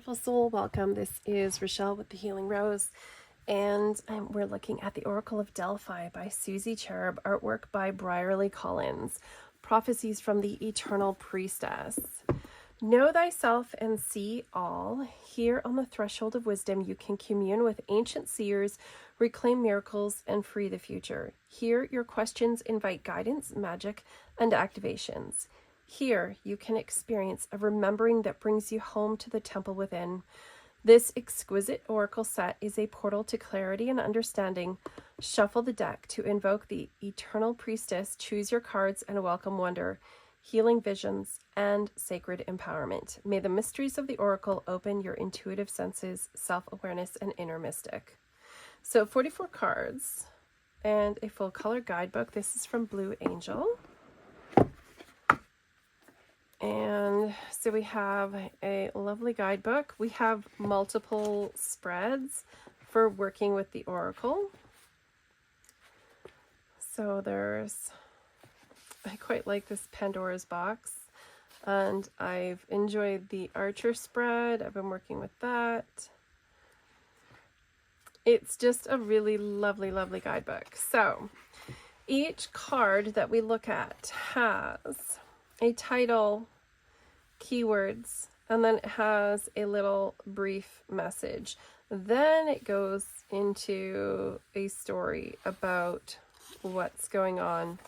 beautiful soul, welcome. This is Rochelle with the Healing Rose, and we're looking at the Oracle of Delphi by Susie Cherub, artwork by Brierley Collins, prophecies from the Eternal Priestess. Know thyself and see all. Here on the threshold of wisdom, you can commune with ancient seers, reclaim miracles, and free the future. Here, your questions invite guidance, magic, and activations. Here, you can experience a remembering that brings you home to the temple within. This exquisite oracle set is a portal to clarity and understanding. Shuffle the deck to invoke the Eternal Priestess, choose your cards, and welcome wonder, healing visions, and sacred empowerment. May the mysteries of the oracle open your intuitive senses, self-awareness, and inner mystic. So 44 cards and a full color guidebook. This is from Blue Angel. And so we have a lovely guidebook. We have multiple spreads for working with the oracle. So I quite like this Pandora's box, and I've enjoyed the Archer spread. I've been working with that. It's just a really lovely, lovely guidebook. So each card that we look at has a title, keywords, and then it has a little brief message. Then it goes into a story about what's going on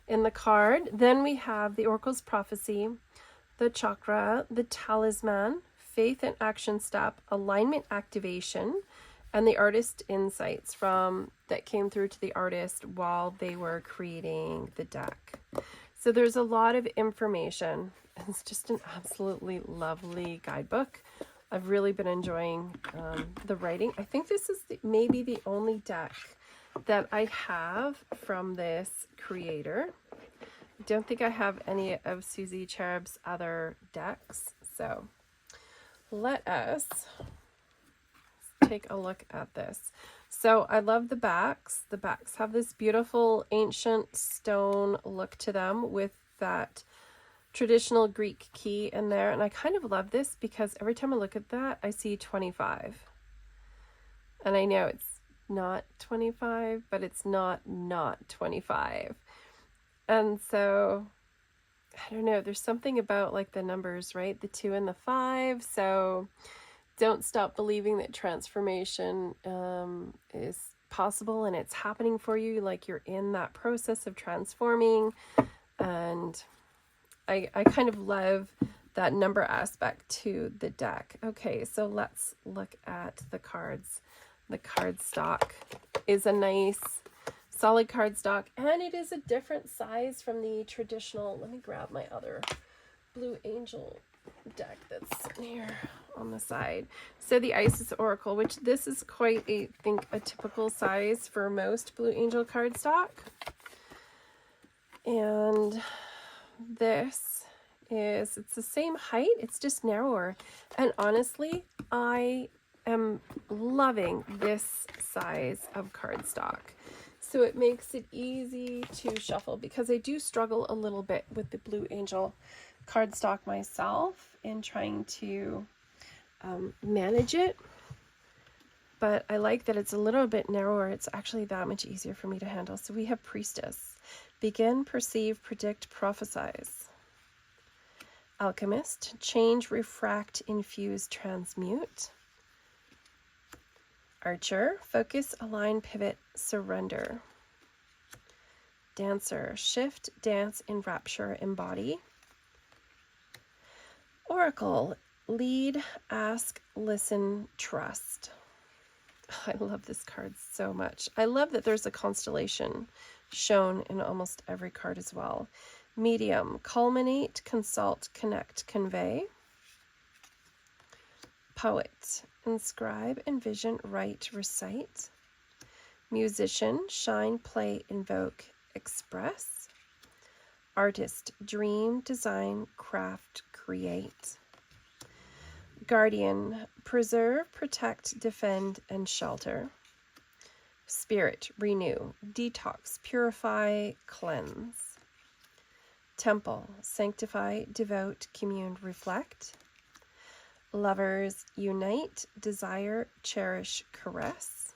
in the card. Then we have the Oracle's prophecy, the chakra, the talisman, faith and action step, alignment activation, and the artist insights that came through to the artist while they were creating the deck. So there's a lot of information. It's just an absolutely lovely guidebook. I've really been enjoying the writing. I think this is maybe the only deck that I have from this creator. I don't think I have any of Susie Cherub's other decks. So let us take a look at this. So I love the backs. The backs have this beautiful ancient stone look to them with that traditional Greek key in there. And I kind of love this because every time I look at that, I see 25. And I know it's not 25, but it's not 25. And so, I don't know, there's something about like the numbers, right? The 2 and the 5. So don't stop believing that transformation is possible and it's happening for you. Like you're in that process of transforming. And I kind of love that number aspect to the deck. Okay, so let's look at the cards. The card stock is a nice solid card stock, and it is a different size from the traditional. Let me grab my other Blue Angel deck that's sitting here on the side. So the Isis Oracle, which this is quite a typical size for most Blue Angel cardstock. And it's the same height, it's just narrower. And honestly, I am loving this size of cardstock. So it makes it easy to shuffle because I do struggle a little bit with the Blue Angel cardstock myself in trying to manage it. But I like that it's a little bit narrower. It's actually that much easier for me to handle. So we have Priestess. Begin, perceive, predict, prophesize. Alchemist. Change, refract, infuse, transmute. Archer. Focus, align, pivot, surrender. Dancer. Shift, dance, enrapture, embody. Oracle. Lead, ask, listen, trust. I love this card so much. I love that there's a constellation shown in almost every card as well. Medium. Culminate, consult, connect, convey. Poet. Inscribe, envision, write, recite. Musician. Shine, play, invoke, express. Artist. Dream, design, craft, create. Guardian. Preserve, protect, defend, and shelter. Spirit. Renew, detox, purify, cleanse. Temple. Sanctify, devote, commune, reflect. Lovers unite, desire, cherish, caress.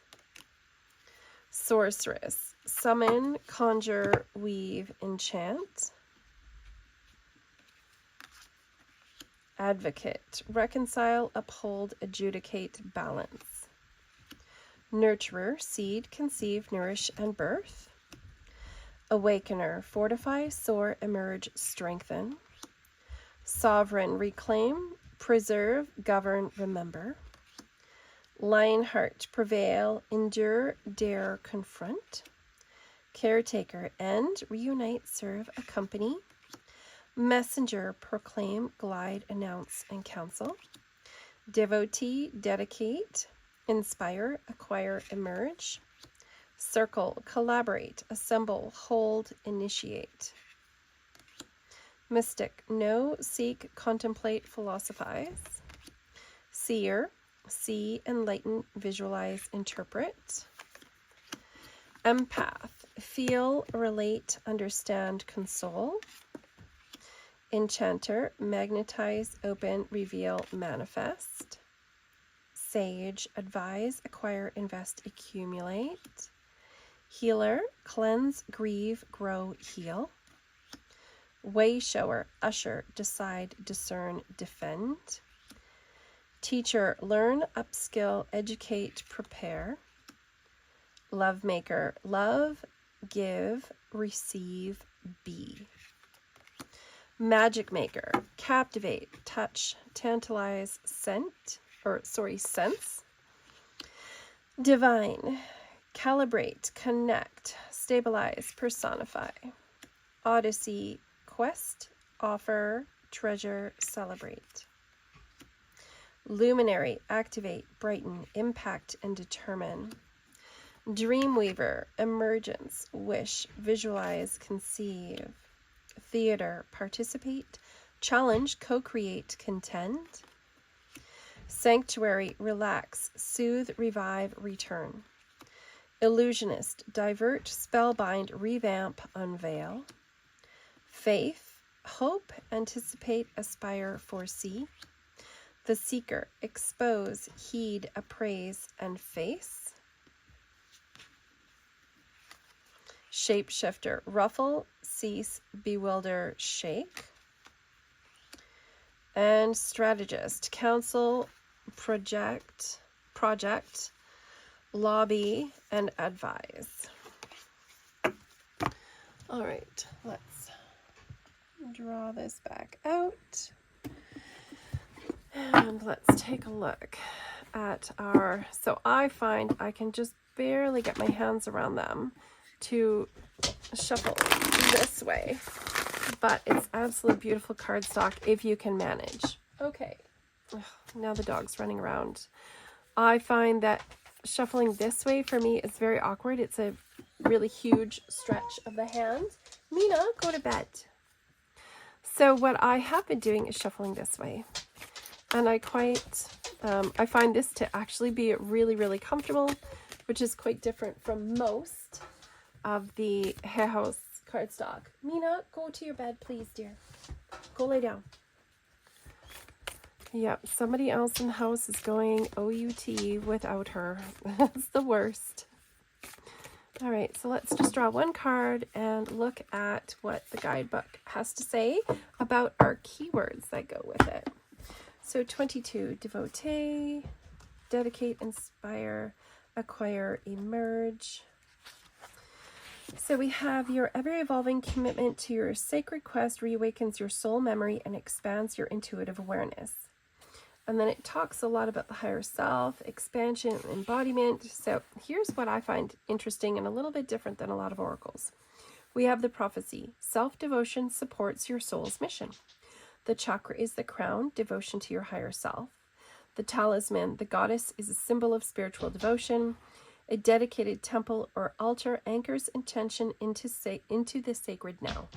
Sorceress, summon, conjure, weave, enchant. Advocate, reconcile, uphold, adjudicate, balance. Nurturer, seed, conceive, nourish, and birth. Awakener, fortify, soar, emerge, strengthen. Sovereign, reclaim, preserve, govern, remember. Lionheart, prevail, endure, dare, confront. Caretaker, end, reunite, serve, accompany. Messenger, proclaim, glide, announce, and counsel. Devotee, dedicate, inspire, acquire, emerge. Circle, collaborate, assemble, hold, initiate. Mystic, know, seek, contemplate, philosophize. Seer, see, enlighten, visualize, interpret. Empath, feel, relate, understand, console. Enchanter, magnetize, open, reveal, manifest. Sage, advise, acquire, invest, accumulate. Healer, cleanse, grieve, grow, heal. Wayshower, usher, decide, discern, defend. Teacher, learn, upskill, educate, prepare. Love maker, love, give, receive, be. Magic maker, captivate, touch, tantalize, sense. Divine, calibrate, connect, stabilize, personify. Odyssey, quest, offer, treasure, celebrate. Luminary, activate, brighten, impact, and determine. Dreamweaver, emergence, wish, visualize, conceive. Theater, participate, challenge, co-create, contend. Sanctuary, relax, soothe, revive, return. Illusionist, divert, spellbind, revamp, unveil. Faith, hope, anticipate, aspire, foresee. The seeker, expose, heed, appraise, and face. Shapeshifter, ruffle, cease, bewilder, shake. And strategist, counsel, project, lobby, and advise. All right, let's draw this back out. And let's take a look at our, so I find I can just barely get my hands around them to shuffle this way, but it's absolutely beautiful cardstock if you can manage. Okay, ugh, now the dog's running around. I find that shuffling this way for me is very awkward. It's a really huge stretch of the hand. Mina, go to bed. So what I have been doing is shuffling this way. And I find this to actually be really, really comfortable, which is quite different from most of the Hay House cardstock. Mina, go to your bed, please, dear. Go lay down. Yep, somebody else in the house is going OUT without her. That's the worst. All right, so let's just draw one card and look at what the guidebook has to say about our keywords that go with it. So 22, devotee, dedicate, inspire, acquire, emerge. So we have your ever-evolving commitment to your sacred quest reawakens your soul memory and expands your intuitive awareness. And then it talks a lot about the higher self, expansion, embodiment. So here's what I find interesting and a little bit different than a lot of oracles. We have the prophecy. Self-devotion supports your soul's mission. The chakra is the crown, devotion to your higher self. The talisman, the goddess, is a symbol of spiritual devotion. A dedicated temple or altar anchors intention into the sacred now.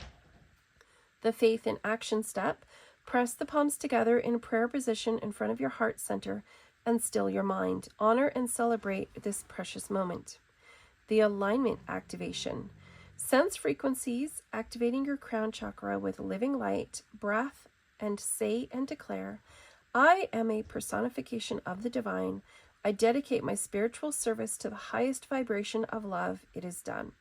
The faith in action step, press the palms together in a prayer position in front of your heart center and still your mind. Honor and celebrate this precious moment. The alignment activation. Sense frequencies, activating your crown chakra with living light, breath, and say and declare, I am a personification of the divine. I dedicate my spiritual service to the highest vibration of love. It is done.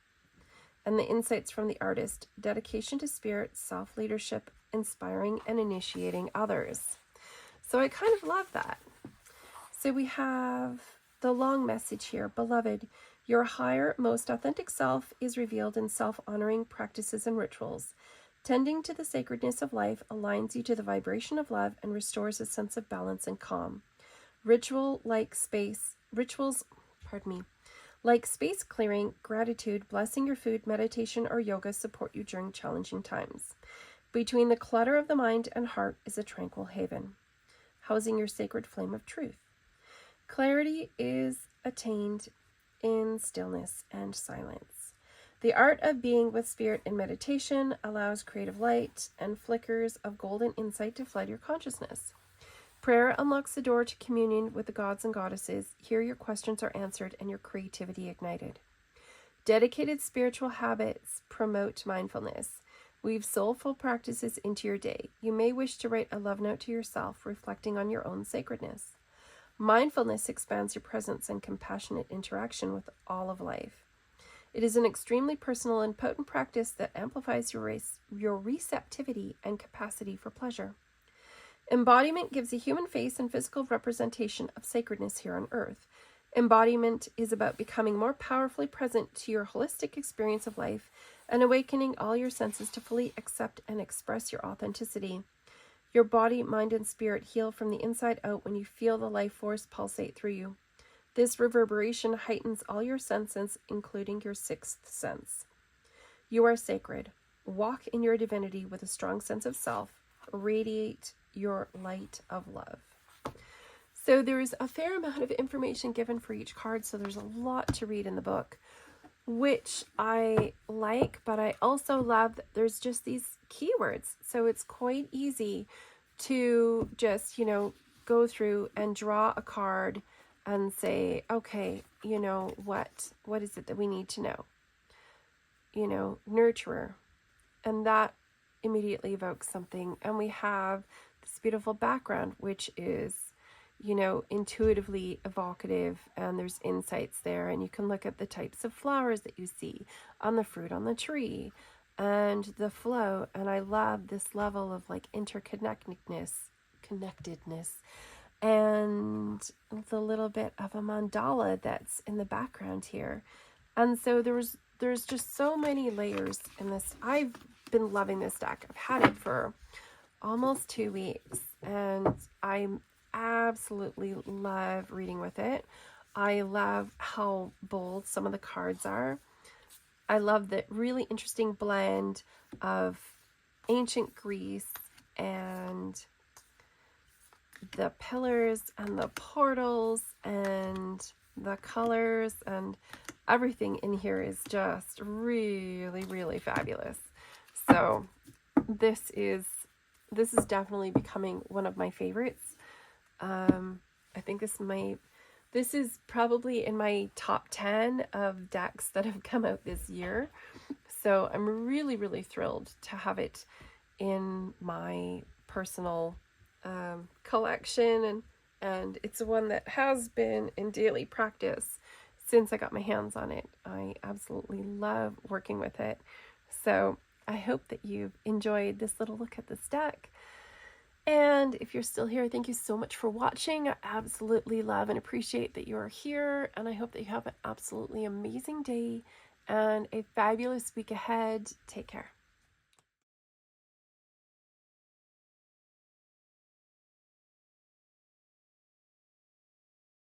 And the insights from the artist: dedication to spirit, self-leadership, inspiring and initiating others. So I kind of love that. So we have the long message here. Beloved, your higher, most authentic self is revealed in self-honoring practices and rituals. Tending to the sacredness of life aligns you to the vibration of love and restores a sense of balance and calm. Rituals like space clearing, gratitude, blessing your food, meditation, or yoga support you during challenging times. Between the clutter of the mind and heart is a tranquil haven, housing your sacred flame of truth. Clarity is attained in stillness and silence. The art of being with spirit in meditation allows creative light and flickers of golden insight to flood your consciousness. Prayer unlocks the door to communion with the gods and goddesses. Here your questions are answered and your creativity ignited. Dedicated spiritual habits promote mindfulness. Weave soulful practices into your day. You may wish to write a love note to yourself, reflecting on your own sacredness. Mindfulness expands your presence and compassionate interaction with all of life. It is an extremely personal and potent practice that amplifies your receptivity and capacity for pleasure. Embodiment gives a human face and physical representation of sacredness here on earth. Embodiment is about becoming more powerfully present to your holistic experience of life and awakening all your senses to fully accept and express your authenticity. Your body, mind, and spirit heal from the inside out when you feel the life force pulsate through you. This reverberation heightens all your senses, including your sixth sense. You are sacred. Walk in your divinity with a strong sense of self. Radiate your light of love. So there's a fair amount of information given for each card, so there's a lot to read in the book, which I like, but I also love that there's just these keywords. So it's quite easy to just, go through and draw a card and say, okay, what is it that we need to know? Nurturer. And that immediately evokes something. And we have this beautiful background, which is, intuitively evocative, and there's insights there. And you can look at the types of flowers that you see on the fruit on the tree and the flow. And I love this level of connectedness, and the little bit of a mandala that's in the background here. And so there's just so many layers in this. I've been loving this deck. I've had it for almost 2 weeks, and I absolutely love reading with it. I love how bold some of the cards are. I love the really interesting blend of ancient Greece and the pillars and the portals and the colors, and everything in here is just really, really fabulous. So this is definitely becoming one of my favorites. I think this is probably in my top 10 of decks that have come out this year. So I'm really, really thrilled to have it in my personal collection, and it's one that has been in daily practice since I got my hands on it. I absolutely love working with it. So I hope that you've enjoyed this little look at this deck. And if you're still here, thank you so much for watching. I absolutely love and appreciate that you are here, and I hope that you have an absolutely amazing day and a fabulous week ahead. Take care.